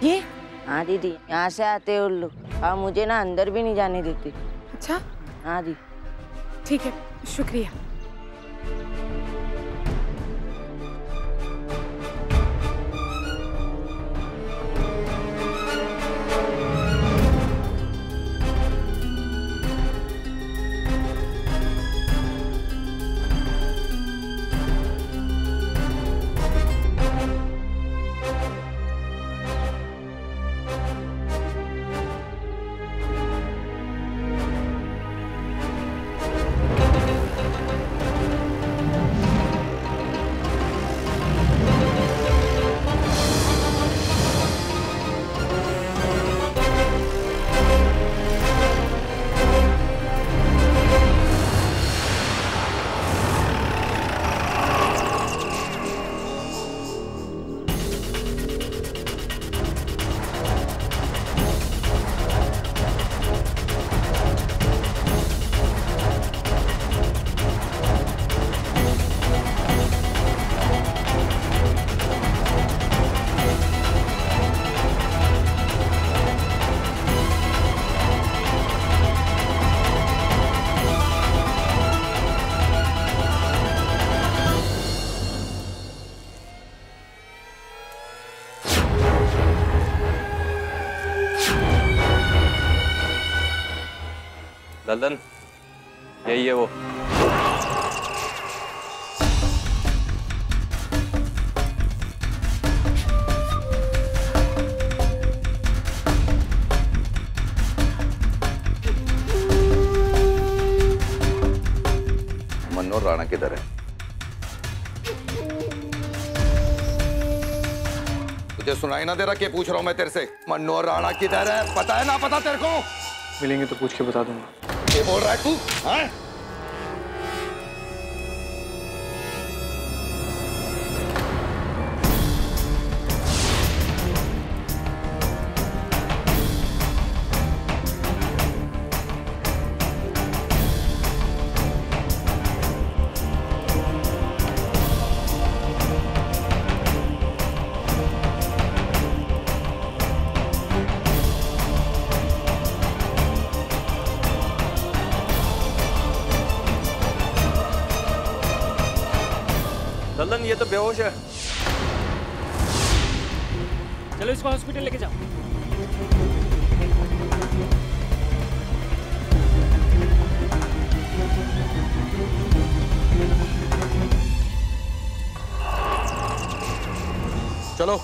ये? हाँ दीदी, यहाँ से आते हैं उल्लू और मुझे ना अंदर भी नहीं जाने देते। अच्छा। हाँ दी। ठीक है, शुक्रिया। लल्लन, यही है वो। मनोहर राणा किधर है? तुझे सुनाई ना दे रहा? क्या पूछ रहा हूं मैं तेरे से? मनोहर राणा किधर है? पता है ना पता तेरे को? मिलेंगे तो पूछ के बता दूंगा। क्या बोल रहा है तू? हाँ? लल्लन, ये तो बेहोश है। चलो इसको हॉस्पिटल लेके जाओ। चलो।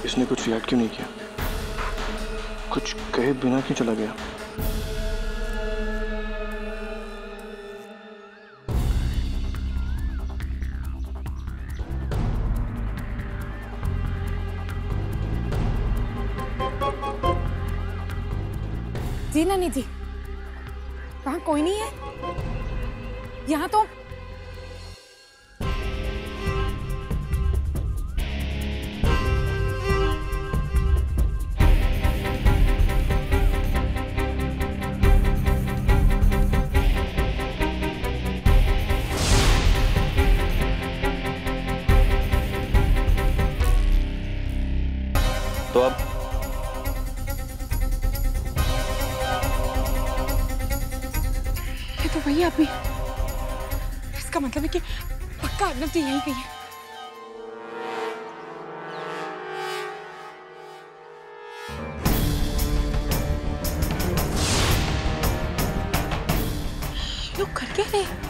इसने कुछ रिएक्ट क्यों नहीं किया? कुछ कहे बिना क्यों चला गया? जी ना निधि, वहां कोई नहीं है। यहाँ तो तो अब ये तो वही आदमी। इसका मतलब है कि पक्का अर्नव जी यहीं कहीं है। ये लोग कर क्या रहे हैं?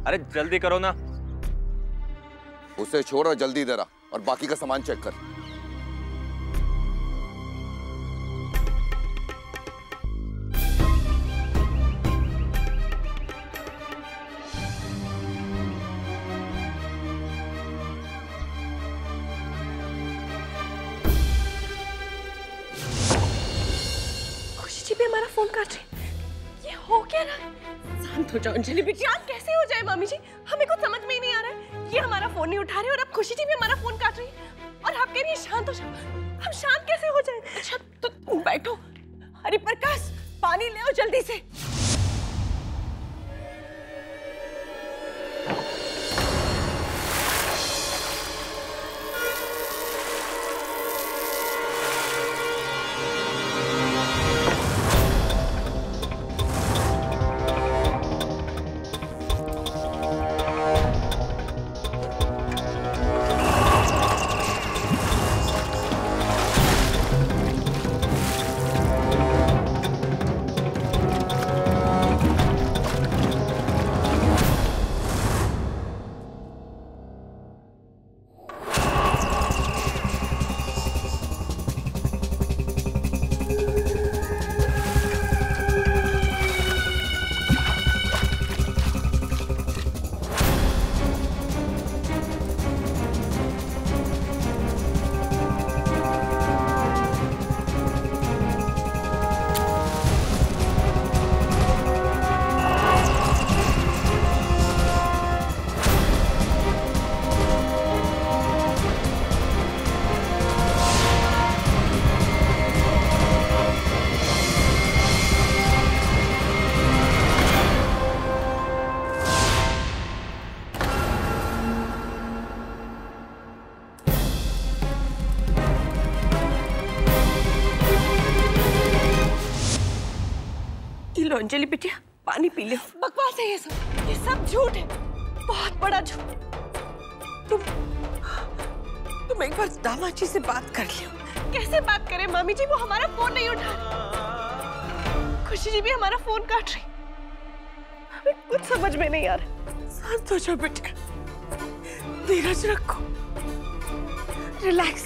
अरे जल्दी करो ना। उसे छोड़ और जल्दी इधर आ और बाकी का सामान चेक कर। खुशी जी भी हमारा फोन काट रही। ये हो क्या रहा है? शांत हो जाओ अंजलि बेटी। आप कैसे हो जाए मामी जी? हमें कुछ समझ में ही नहीं आ रहा है। ये हमारा फोन नहीं उठा रहे और अब खुशी जी भी हमारा फोन काट रही है और आप कह रही है शांत हो जाओ। हम शांत कैसे हो जाए? अच्छा तो तुम बैठो। हरि प्रकाश पानी ले आओ जल्दी से। अंजलि बिटिया पानी पी लो। बकवास है ये सब झूठ है, बहुत बड़ा झूठ। तुम एक बार दामाद जी से बात कर लियो। कैसे बात करें मामी जी? वो हमारा फोन नहीं उठा रही। खुशी जी भी हमारा फोन काट रही। हमें कुछ समझ में नहीं आ रहा। शांत हो जाओ बेटा, धीरज रखो, रिलैक्स।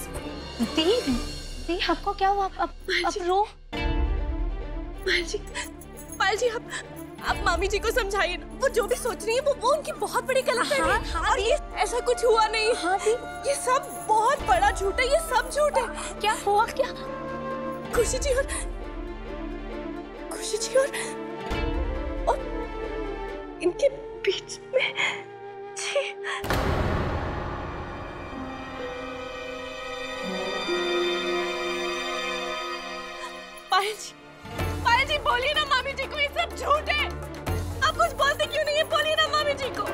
दी आपको क्या हुआ? अब रो। पायल जी आप मामी जी को समझाइए ना। वो जो भी सोच रही है वो उनकी बहुत बड़ी गलती है। और ये ऐसा कुछ हुआ नहीं। हाँ दी, ये सब बहुत बड़ा झूठ है। ये सब झूठ है। क्या हुआ? क्या? खुशी जी और इनके बीच में पायल जी बोलिए ना मामी जी को, ये सब झूठ है। आप कुछ बोलते क्यों नहीं है? बोलिए ना मामी जी को।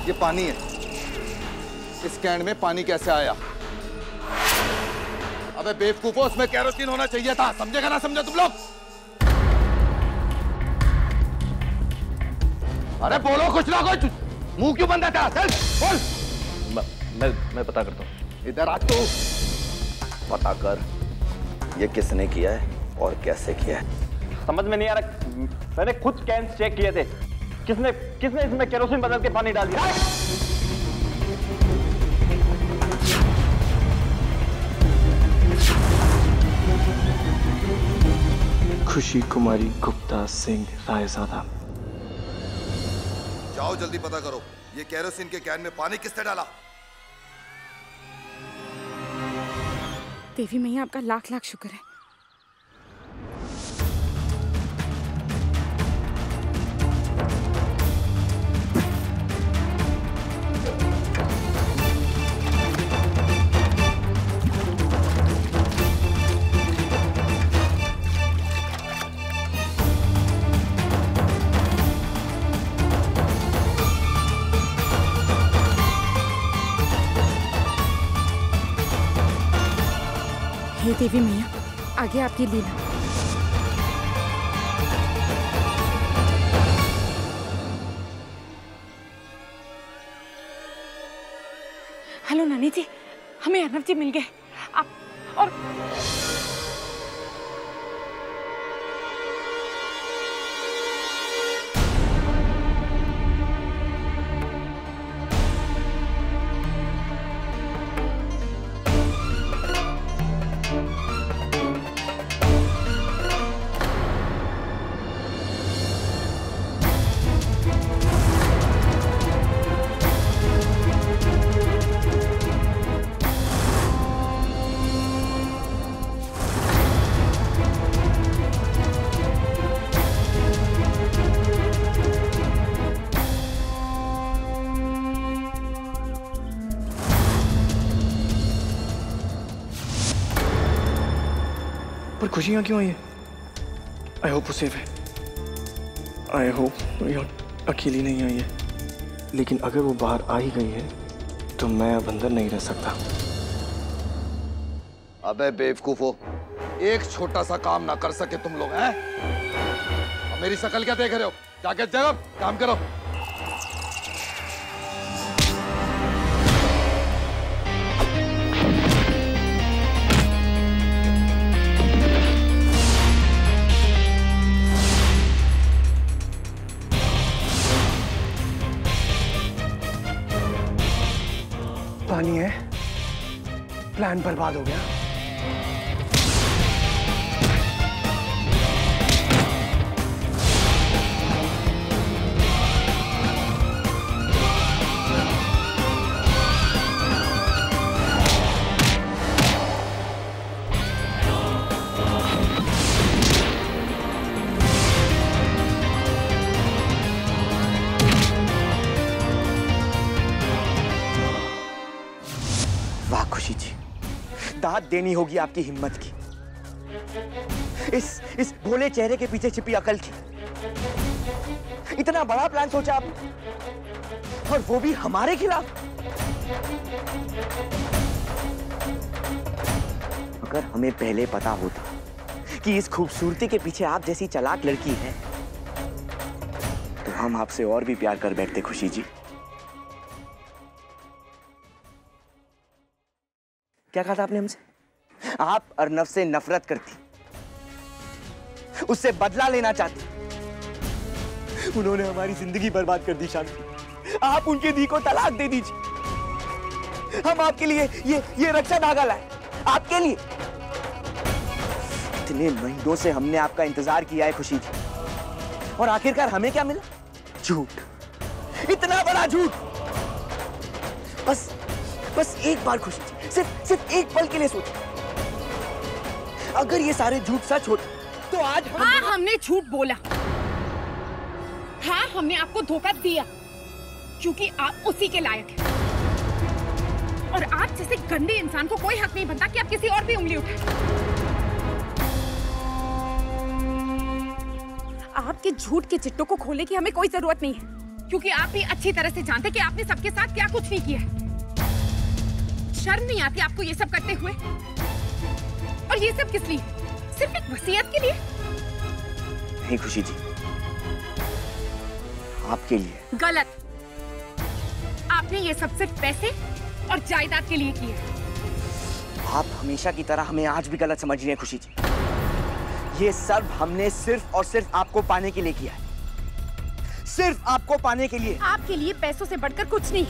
ये पानी है। इस कैन में पानी कैसे आया? अबे बेवकूफो, उसमें केरोसिन होना चाहिए था। समझेगा ना समझे तुम लोग? अरे बोलो कुछ ना कुछ। मुंह क्यों बंद है तेरा? चल बोल। मैं पता करता हूँ। इधर आ तू। पता कर ये किसने किया है और कैसे किया है। समझ में नहीं आ रहा। मैंने खुद कैन चेक किए थे। किसने इसमें केरोसिन बदल के पानी डाल दिया? खुशी कुमारी गुप्ता सिंह रायजादा। जाओ जल्दी पता करो ये केरोसिन के कैन में पानी किसने डाला। देवी मैया आपका लाख लाख शुक्र है। हे देवी मैया, आगे आपकी लीला। जी, हमें अर्नव जी मिल गए। आप और पर खुशियाँ क्यों आई है? आई होप वो सेफ है। आई होप वो अकेली नहीं आई है। लेकिन अगर वो बाहर आ ही गई है तो मैं अब अंदर नहीं रह सकता। अबे बेवकूफो, एक छोटा सा काम ना कर सके तुम लोग हैं? अब मेरी शक्ल क्या देख रहे हो? जाके जगह काम करो। पानी है, प्लान बर्बाद हो गया। वाह खुशी जी, दाद देनी होगी आपकी हिम्मत की, इस भोले चेहरे के पीछे छिपी अकल की। इतना बड़ा प्लान सोचा आपने, और वो भी हमारे खिलाफ। अगर हमें पहले पता होता कि इस खूबसूरती के पीछे आप जैसी चालाक लड़की है, तो हम आपसे और भी प्यार कर बैठते खुशी जी। क्या कहा था आपने हमसे? आप अर्नव से नफरत करती, उससे बदला लेना चाहती। उन्होंने हमारी जिंदगी बर्बाद कर दी शांति। आप उनके दी को तलाक दे दीजिए। हम आपके लिए ये रक्षा धागा लाए, आपके लिए। इतने महीनों से हमने आपका इंतजार किया है खुशी जी, और आखिरकार हमें क्या मिला? झूठ, इतना बड़ा झूठ। बस एक बार खुशी जी, सिर्फ एक पल के लिए सोचिए, अगर ये सारे झूठ सच होते तो आज हमने झूठ बोला। हाँ, हमने आपको धोखा दिया क्योंकि आप उसी के लायक हैं। और आप जैसे गंदे इंसान को कोई हक नहीं बनता कि आप किसी और पे उंगली उठाएं। आपके झूठ के चिट्टों को खोलने की हमें कोई जरूरत नहीं है, क्योंकि आप भी अच्छी तरह से जानते कि आपने सबके साथ क्या कुछ नहीं किया है। शर्म नहीं आती आपको ये सब करते हुए? और ये सब किस लिए? सिर्फ एक वसीयत के लिए? नहीं खुशी जी, आपके लिए। गलत। आपने ये सब सिर्फ पैसे और जायदाद के लिए किया। आप हमेशा की तरह हमें आज भी गलत समझ रही हैं खुशी जी। ये सब हमने सिर्फ और सिर्फ आपको पाने के लिए किया है। सिर्फ आपको पाने के लिए। आपके लिए पैसों से बढ़कर कुछ नहीं।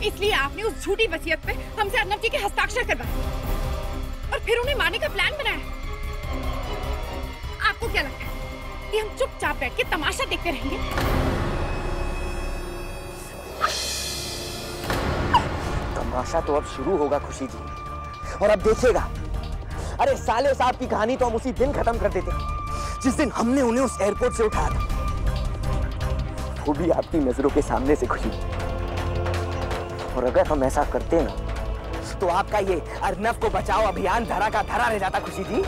इसलिए आपने उस झूठी वसीयत पे हमसे अर्नव जी के हस्ताक्षर करवाए और फिर उन्हें मारने का प्लान बनाया। आपको क्या लगता है कि हम चुपचाप बैठ के तमाशा देखते रहेंगे? तमाशा तो अब शुरू होगा खुशी जी, और अब देखिएगा। अरे साले साहब की कहानी तो हम उसी दिन खत्म कर देते जिस दिन हमने उन्हें उस एयरपोर्ट से उठाया था, वो भी आपकी नजरों के सामने से खुशी। और अगर हम ऐसा करते ना, तो आपका ये अर्नव को बचाओ अभियान धरा का धरा रह जाता खुशी जी।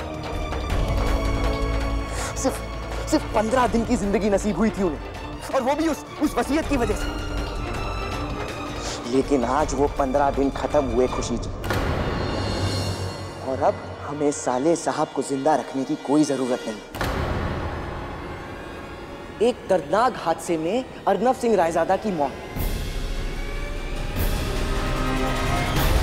सिर्फ 15 दिन की जिंदगी नसीब हुई थी उन्हें, और वो भी उस वसीयत की वजह से। लेकिन आज वो 15 दिन खत्म हुए खुशी जी, और अब हमें साले साहब को जिंदा रखने की कोई जरूरत नहीं। एक दर्दनाक हादसे में अर्नव सिंह रायजादा की मौत, है।